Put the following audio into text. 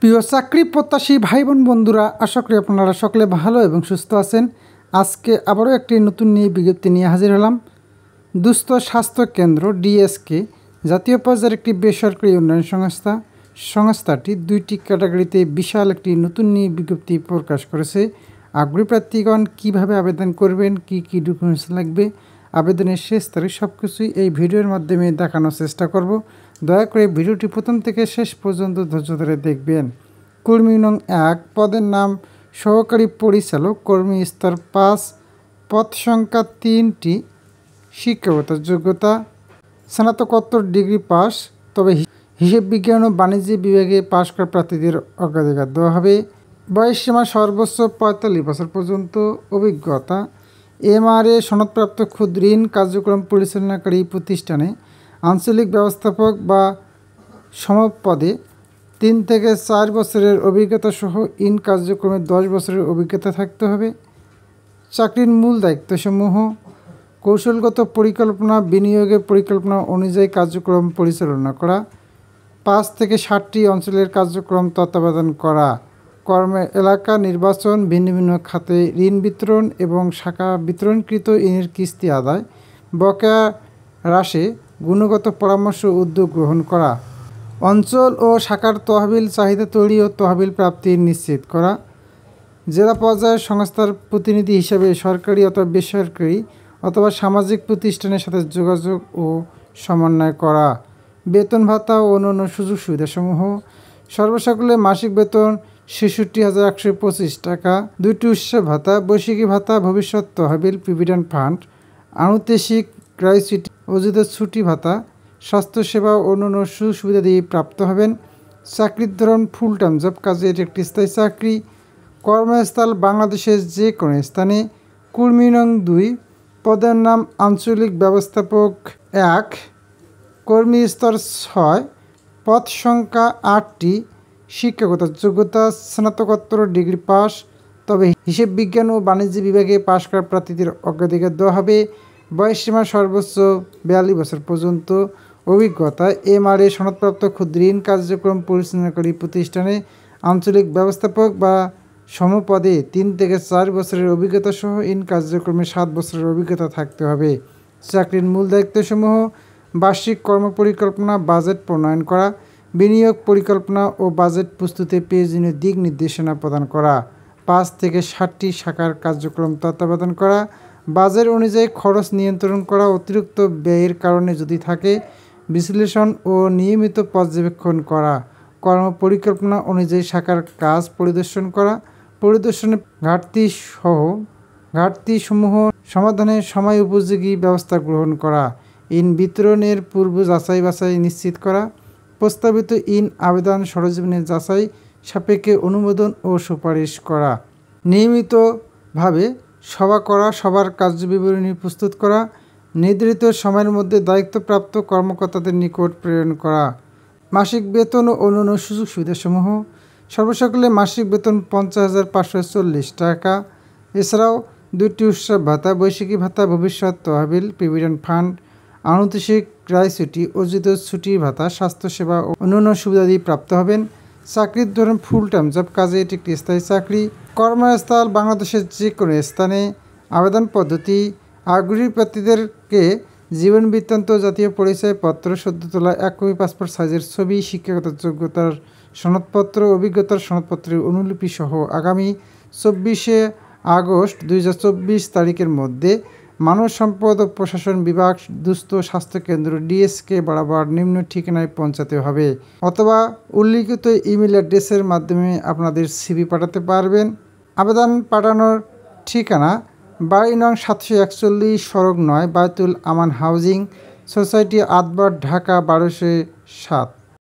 প্রিয় চাকরি প্রত্যাশী ভাই বোন বন্ধুরা, আশা করি আপনারা সকলে ভালো এবং সুস্থ আছেন। আজকে আবারও একটি নতুন বিজ্ঞপ্তি নিয়ে হাজির হলাম। দুস্থ স্বাস্থ্য কেন্দ্র ডিএসকে জাতীয় পর্যায়ের একটি বেসরকারি উন্নয়ন সংস্থাটি 2টি ক্যাটাগরিতে বিশাল একটি নতুন বিজ্ঞপ্তি প্রকাশ করেছে। আগ্রহী প্রার্থীগণ কীভাবে আবেদন করবেন, কি কি ডকুমেন্টস লাগবে, আবেদনের শেষ তারিখ সব কিছুই এই ভিডিওর মাধ্যমে দেখানোর চেষ্টা করব। দয়া করে ভিডিওটি প্রথম থেকে শেষ পর্যন্ত ধৈর্য ধরে দেখবেন। কর্মী নং 1, পদের নাম সহকারী পরিচালক, কর্মী স্তর 5, পদ সংখ্যা 3টি, শিক্ষাগত যোগ্যতা স্নাতকোত্তর ডিগ্রি পাস, তবে হিসেব বিজ্ঞান ও বাণিজ্য বিভাগে পাশ করা প্রার্থীদের অগ্রাধিকার দেওয়া হবে। বয়সসীমা সর্বোচ্চ 45 বছর পর্যন্ত। অভিজ্ঞতা MRA সনদপ্রাপ্ত ক্ষুদ্র ঋণ কার্যক্রম পরিচালনাকারী প্রতিষ্ঠানে আঞ্চলিক ব্যবস্থাপক বা সমপদে 3 থেকে 4 বছরের অভিজ্ঞতা সহ ঋণ কার্যক্রমে 10 বছরের অভিজ্ঞতা থাকতে হবে। চাকরির মূল দায়িত্বসমূহ: কৌশলগত পরিকল্পনা, বিনিয়োগের পরিকল্পনা অনুযায়ী কার্যক্রম পরিচালনা করা, 5 থেকে 60টি অঞ্চলের কার্যক্রম তত্ত্বাবধান করা, কর্মের এলাকা নির্বাচন, ভিন্ন ভিন্ন খাতে ঋণ বিতরণ এবং শাখা বিতরণকৃত ঋণের কিস্তি আদায়, বকেয়া হ্রাসে গুণগত পরামর্শ উদ্যোগ গ্রহণ করা, অঞ্চল ও শাখার তহবিল চাহিদা তৈরি ও তহবিল প্রাপ্তি নিশ্চিত করা, জেলা পর্যায়ের সংস্থার প্রতিনিধি হিসেবে সরকারি অথবা বেসরকারি অথবা সামাজিক প্রতিষ্ঠানের সাথে যোগাযোগ ও সমন্বয় করা, বেতন ভাতা ও অন্যান্য সুযোগ সুবিধাসমূহ: সর্বসকলে মাসিক বেতন ৬৬,১২৫ টাকা, 2টি উৎসব ভাতা, বৈশাখী ভাতা, ভবিষ্যৎ তহবিল, প্রভিডেন্ট ফান্ড, আনুষঙ্গিক গ্র্যাচুইটি, অযুত ছুটি ভাতা, স্বাস্থ্যসেবা ও অন্যান্য সুযোগ সুবিধা দিয়ে প্রাপ্ত হবেন। চাকরির ধরন ফুল টাইম জব, কাজে এটি একটি স্থায়ী চাকরি। কর্মস্থল বাংলাদেশের যে কোনো স্থানে। কর্মী নং 2, পদের নাম আঞ্চলিক ব্যবস্থাপক 1, কর্মী স্তর 6, পদ সংখ্যা 8টি, শিক্ষাগত যোগ্যতা স্নাতকোত্তর ডিগ্রি পাস, তবে হিসেব বিজ্ঞান ও বাণিজ্য বিভাগে পাশ করা প্রার্থীদের অগ্রাধিকার দেওয়া হবে। বয়সসীমা সর্বোচ্চ 42 বছর পর্যন্ত। অভিজ্ঞতা MRA সনদপ্রাপ্ত ক্ষুদ্র ঋণ কার্যক্রম পরিচালনাকারী প্রতিষ্ঠানে আঞ্চলিক ব্যবস্থাপক বা সমপদে 3 থেকে 4 বছরের অভিজ্ঞতা সহ ঋণ কার্যক্রমে 7 বছরের অভিজ্ঞতা থাকতে হবে। চাকরির মূল দায়িত্বসমূহ: বার্ষিক কর্মপরিকল্পনা, বাজেট প্রণয়ন করা, বিনিয়োগ পরিকল্পনা ও বাজেট প্রস্তুতে প্রয়োজনীয় দিক নির্দেশনা প্রদান করা, 5 থেকে 60টি শাখার কার্যক্রম তত্ত্বাবধান করা, বাজেট অনুযায়ী খরচ নিয়ন্ত্রণ করা, অতিরিক্ত ব্যয়ের কারণে যদি থাকে বিশ্লেষণ ও নিয়মিত পর্যবেক্ষণ করা, কর্মপরিকল্পনা অনুযায়ী শাখার কাজ পরিদর্শন করা, পরিদর্শনের ঘাটতিসমূহ সমাধানের সময় উপযোগী ব্যবস্থা গ্রহণ করা, ঋণ বিতরণের পূর্ব যাচাই বাছাই নিশ্চিত করা, প্রস্তাবিত ঋণ আবেদন সরজমিনের যাচাই সাপেক্ষে অনুমোদন ও সুপারিশ করা, নিয়মিতভাবে সভা করা, সবার কার্যবিবরণী প্রস্তুত করা, নির্ধারিত সময়ের মধ্যে দায়িত্বপ্রাপ্ত কর্মকর্তাদের নিকট প্রেরণ করা। মাসিক বেতন ও অন্যান্য সুযোগ সুবিধাসমূহ: সর্বসকলে মাসিক বেতন 50,540 টাকা। এছাড়াও 2টি উৎসব ভাতা, বৈশাখী ভাতা, ভবিষ্যৎ তহবিল, প্রভিডেন্ট ফান্ড, আনুষঙ্গিক গ্র্যাচুইটি, অযুত ছুটি ভাতা, স্বাস্থ্যসেবা ও অন্যান্য সুবিধাদি প্রাপ্ত হবেন। চাকরির ধরন ফুল টাইম জব, কাজে এটি একটি স্থায়ী চাকরি। কর্মস্থল বাংলাদেশের যে কোনো স্থানে। আবেদন পদ্ধতি: আগ্রহী প্রার্থীদেরকে জীবন বৃত্তান্ত, জাতীয় পরিচয়পত্র, সদ্য তোলা 1 কপি পাসপোর্ট সাইজের ছবি, শিক্ষাগত যোগ্যতার সনদপত্র, অভিজ্ঞতার সনদপত্রের অনুলিপি সহ আগামী 24শে আগস্ট 2024 তারিখের মধ্যে মানব সম্পদ ও প্রশাসন বিভাগ, দুস্থ স্বাস্থ্যকেন্দ্র ডিএসকে বরাবর নিম্ন ঠিকানায় পৌঁছাতে হবে, অথবা উল্লিখিত ইমেল অ্যাড্রেসের মাধ্যমে আপনাদের CV পাঠাতে পারবেন। আবেদন পাঠানোর ঠিকানা: বাড়ি নং 741, সড়ক 9, বায়তুল আমান হাউজিং সোসাইটি, আদবর, ঢাকা 1207।